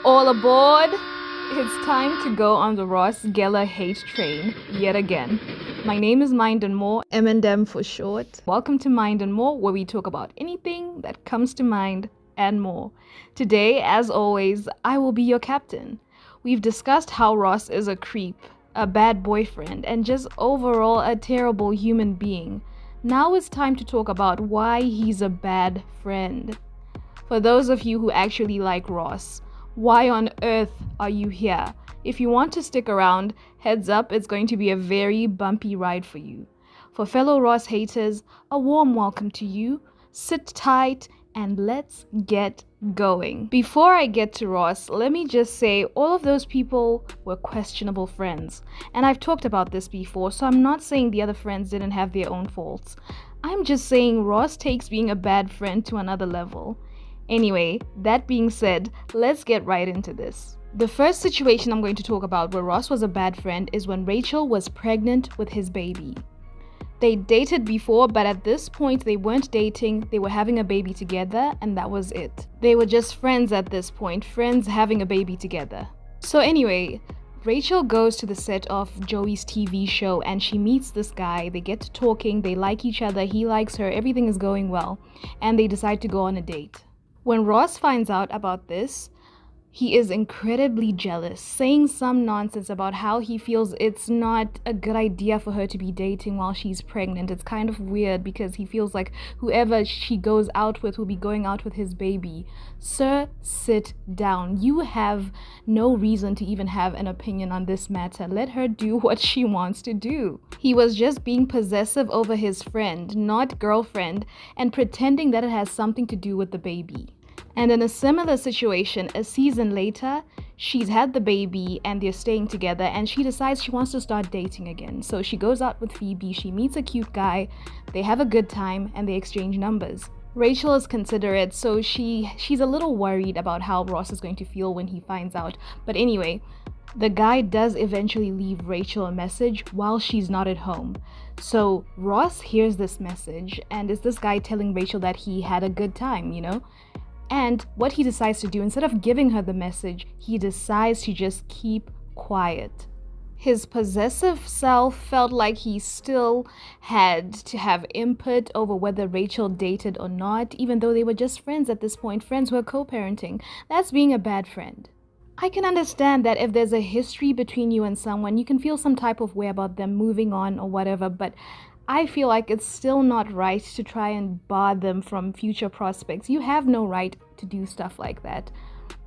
All aboard! It's time to go on the Ross Geller hate train yet again. My name is Mind and More, M&M for short. Welcome to Mind and More, where we talk about anything that comes to mind and more. Today, as always, I will be your captain. We've discussed how Ross is a creep, a bad boyfriend, and just overall a terrible human being. Now it's time to talk about why he's a bad friend. For those of you who actually like Ross, why on earth are you here? If you want to stick around, heads up, it's going to be a very bumpy ride for you. For fellow Ross haters, a warm welcome to you. Sit tight and let's get going. Before I get to Ross, let me just say all of those people were questionable friends. And I've talked about this before, so I'm not saying the other friends didn't have their own faults. I'm just saying Ross takes being a bad friend to another level. Anyway, that being said, let's get right into this. The first situation I'm going to talk about where Ross was a bad friend is when Rachel was pregnant with his baby. They dated before, but at this point they weren't dating, they were having a baby together, and that was it. They were just friends at this point, friends having a baby together. So anyway, Rachel goes to the set of Joey's TV show and she meets this guy. They get to talking, they like each other, he likes her, everything is going well, and they decide to go on a date. When Ross finds out about this, he is incredibly jealous, saying some nonsense about how he feels it's not a good idea for her to be dating while she's pregnant. It's kind of weird because he feels like whoever she goes out with will be going out with his baby. Sir, sit down. You have no reason to even have an opinion on this matter. Let her do what she wants to do. He was just being possessive over his friend, not girlfriend, and pretending that it has something to do with the baby. And in a similar situation, a season later, she's had the baby and they're staying together and she decides she wants to start dating again. So she goes out with Phoebe, she meets a cute guy, they have a good time and they exchange numbers. Rachel is considerate, so she's a little worried about how Ross is going to feel when he finds out. But anyway, the guy does eventually leave Rachel a message while she's not at home. So Ross hears this message and it's this guy telling Rachel that he had a good time, And what he decides to do, instead of giving her the message, he decides to just keep quiet. His possessive self felt like he still had to have input over whether Rachel dated or not, even though they were just friends at this point, friends who are co-parenting. That's being a bad friend. I can understand that if there's a history between you and someone, you can feel some type of way about them moving on or whatever, but I feel like it's still not right to try and bar them from future prospects. You have no right to do stuff like that.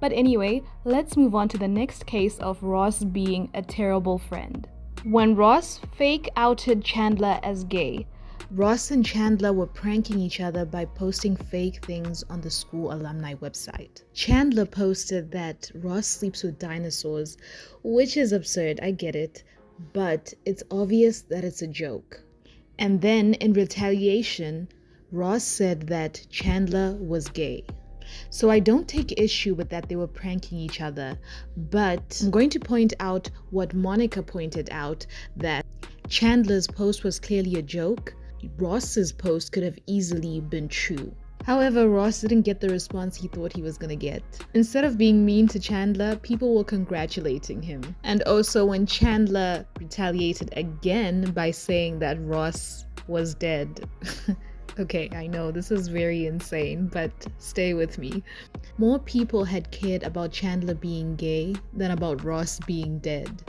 But anyway, let's move on to the next case of Ross being a terrible friend. When Ross fake outed Chandler as gay, Ross and Chandler were pranking each other by posting fake things on the school alumni website. Chandler posted that Ross sleeps with dinosaurs, which is absurd, I get it, but it's obvious that it's a joke. And then, in retaliation, Ross said that Chandler was gay. So I don't take issue with that they were pranking each other, but I'm going to point out what Monica pointed out, that Chandler's post was clearly a joke. Ross's post could have easily been true. However, Ross didn't get the response he thought he was gonna get. Instead of being mean to Chandler, people were congratulating him. And also when Chandler retaliated again by saying that Ross was dead. Okay, I know this is very insane, but stay with me. More people had cared about Chandler being gay than about Ross being dead.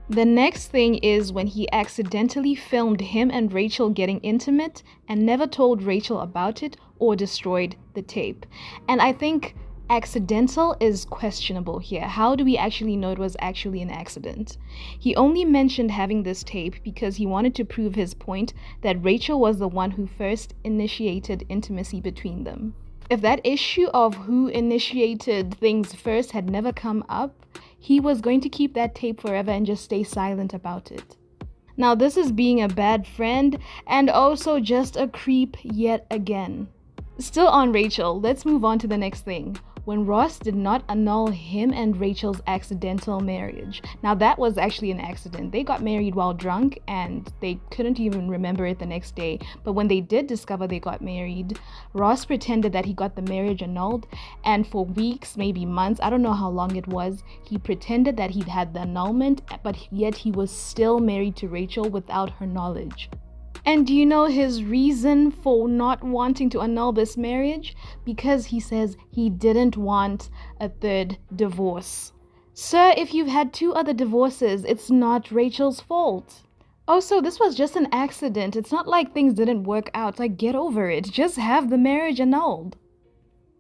The next thing is when he accidentally filmed him and Rachel getting intimate and never told Rachel about it or destroyed the tape. And I think accidental is questionable here. How do we actually know it was actually an accident? He only mentioned having this tape because he wanted to prove his point that Rachel was the one who first initiated intimacy between them. If that issue of who initiated things first had never come up, he was going to keep that tape forever and just stay silent about it. Now this is being a bad friend and also just a creep yet again. Still on Rachel, let's move on to the next thing. when Ross did not annul him and Rachel's accidental marriage. Now, that was actually an accident. They got married while drunk and they couldn't even remember it the next day. But when they did discover they got married, Ross pretended that he got the marriage annulled, and for weeks, maybe months, I don't know how long it was, he pretended that he'd had the annulment, but yet he was still married to Rachel without her knowledge. And do you know his reason for not wanting to annul this marriage? Because he says he didn't want a third divorce. Sir, if you've had 2 other divorces, it's not Rachel's fault. Also, this was just an accident. It's not like things didn't work out. Like, get over it. Just have the marriage annulled.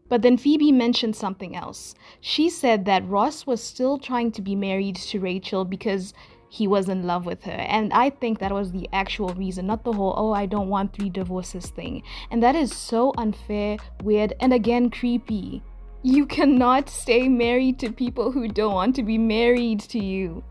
But then Phoebe mentioned something else. She said that Ross was still trying to be married to Rachel because he was in love with her. And I think that was the actual reason, not the whole, oh, I don't want 3 divorces thing. And that is so unfair, weird, and again, creepy. You cannot stay married to people who don't want to be married to you.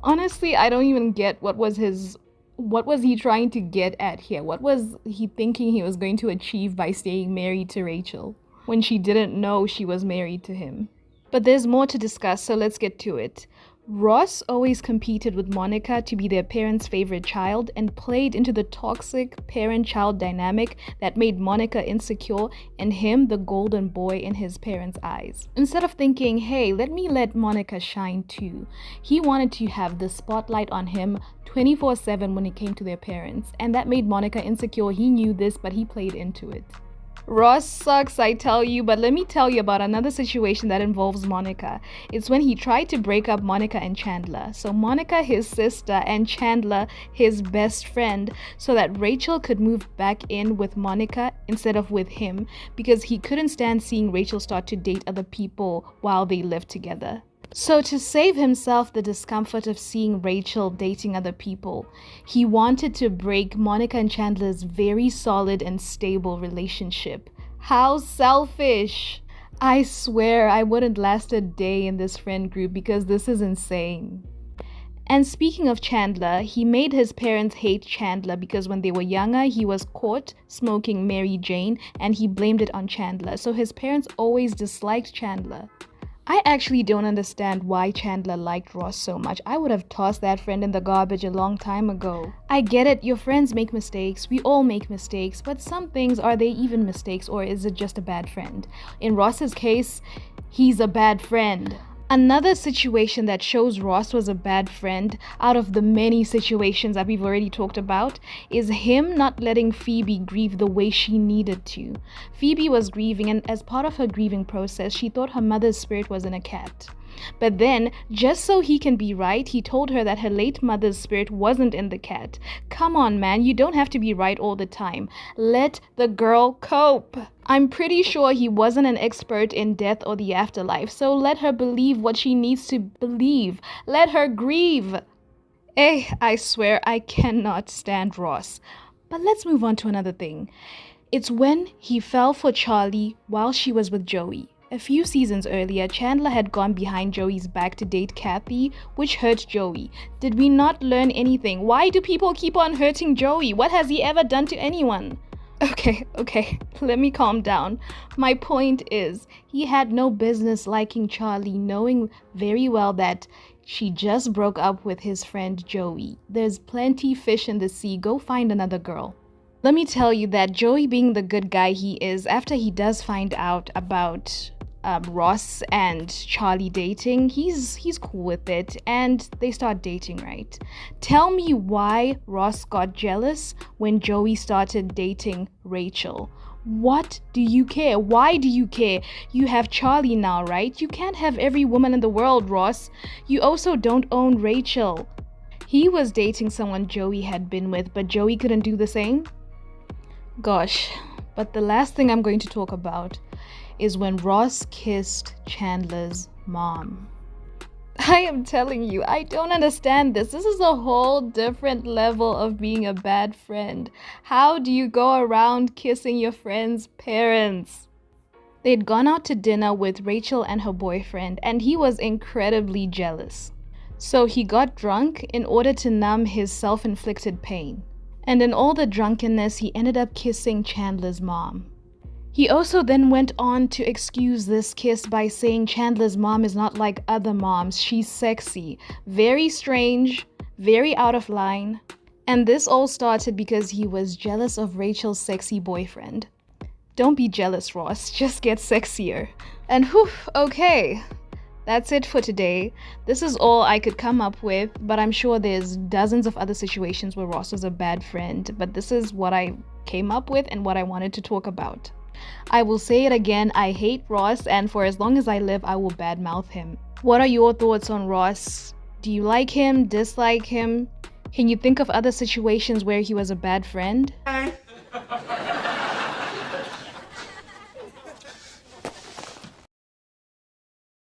Honestly, I don't even get what was he trying to get at here? What was he thinking he was going to achieve by staying married to Rachel when she didn't know she was married to him? But there's more to discuss, so let's get to it. Ross always competed with Monica to be their parents' favorite child and played into the toxic parent-child dynamic that made Monica insecure and him the golden boy in his parents' eyes. Instead of thinking, hey, let Monica shine too, he wanted to have the spotlight on him 24/7 when it came to their parents, and that made Monica insecure. He knew this, but he played into it. Ross sucks, I tell you, but let me tell you about another situation that involves Monica. It's when he tried to break up Monica and Chandler. So Monica, his sister, and Chandler, his best friend, so that Rachel could move back in with Monica instead of with him, because he couldn't stand seeing Rachel start to date other people while they lived together. So to save himself the discomfort of seeing Rachel dating other people, he wanted to break Monica and Chandler's very solid and stable relationship. How selfish! I swear I wouldn't last a day in this friend group because this is insane. And speaking of Chandler, he made his parents hate Chandler because when they were younger, he was caught smoking Mary Jane and he blamed it on Chandler. So his parents always disliked Chandler. I actually don't understand why Chandler liked Ross so much. I would have tossed that friend in the garbage a long time ago. I get it, your friends make mistakes, we all make mistakes, but some things, are they even mistakes or is it just a bad friend? In Ross's case, he's a bad friend. Another situation that shows Ross was a bad friend, out of the many situations that we've already talked about, is him not letting Phoebe grieve the way she needed to. Phoebe was grieving, and as part of her grieving process, she thought her mother's spirit was in a cat. But then, just so he can be right, he told her that her late mother's spirit wasn't in the cat. Come on, man, you don't have to be right all the time. Let the girl cope. I'm pretty sure he wasn't an expert in death or the afterlife, so let her believe what she needs to believe. Let her grieve. I swear I cannot stand Ross. But let's move on to another thing. It's when he fell for Charlie while she was with Joey. A few seasons earlier, Chandler had gone behind Joey's back to date Kathy, which hurt Joey. Did we not learn anything? Why do people keep on hurting Joey? What has he ever done to anyone? Okay, let me calm down. My point is, he had no business liking Charlie, knowing very well that she just broke up with his friend Joey. There's plenty fish in the sea. Go find another girl. Let me tell you that Joey, being the good guy he is, after he does find out about Ross and Charlie dating, he's cool with it and they start dating, right? Tell me why Ross got jealous when Joey started dating Rachel. What do you care? Why do you care? You have Charlie now, right? You can't have every woman in the world, Ross. You also don't own Rachel. He was dating someone Joey had been with, but Joey couldn't do the same? Gosh, but the last thing I'm going to talk about is when Ross kissed Chandler's mom. I am telling you, I don't understand this. This is a whole different level of being a bad friend. How do you go around kissing your friend's parents? They'd gone out to dinner with Rachel and her boyfriend, and he was incredibly jealous. So he got drunk in order to numb his self-inflicted pain. And in all the drunkenness, he ended up kissing Chandler's mom. He also then went on to excuse this kiss by saying Chandler's mom is not like other moms. She's sexy. Very strange, very out of line. And this all started because he was jealous of Rachel's sexy boyfriend. Don't be jealous, Ross. Just get sexier. And whew, okay. That's it for today. This is all I could come up with, but I'm sure there's dozens of other situations where Ross was a bad friend, but this is what I came up with and what I wanted to talk about. I will say it again, I hate Ross, and for as long as I live, I will badmouth him. What are your thoughts on Ross? Do you like him, dislike him? Can you think of other situations where he was a bad friend?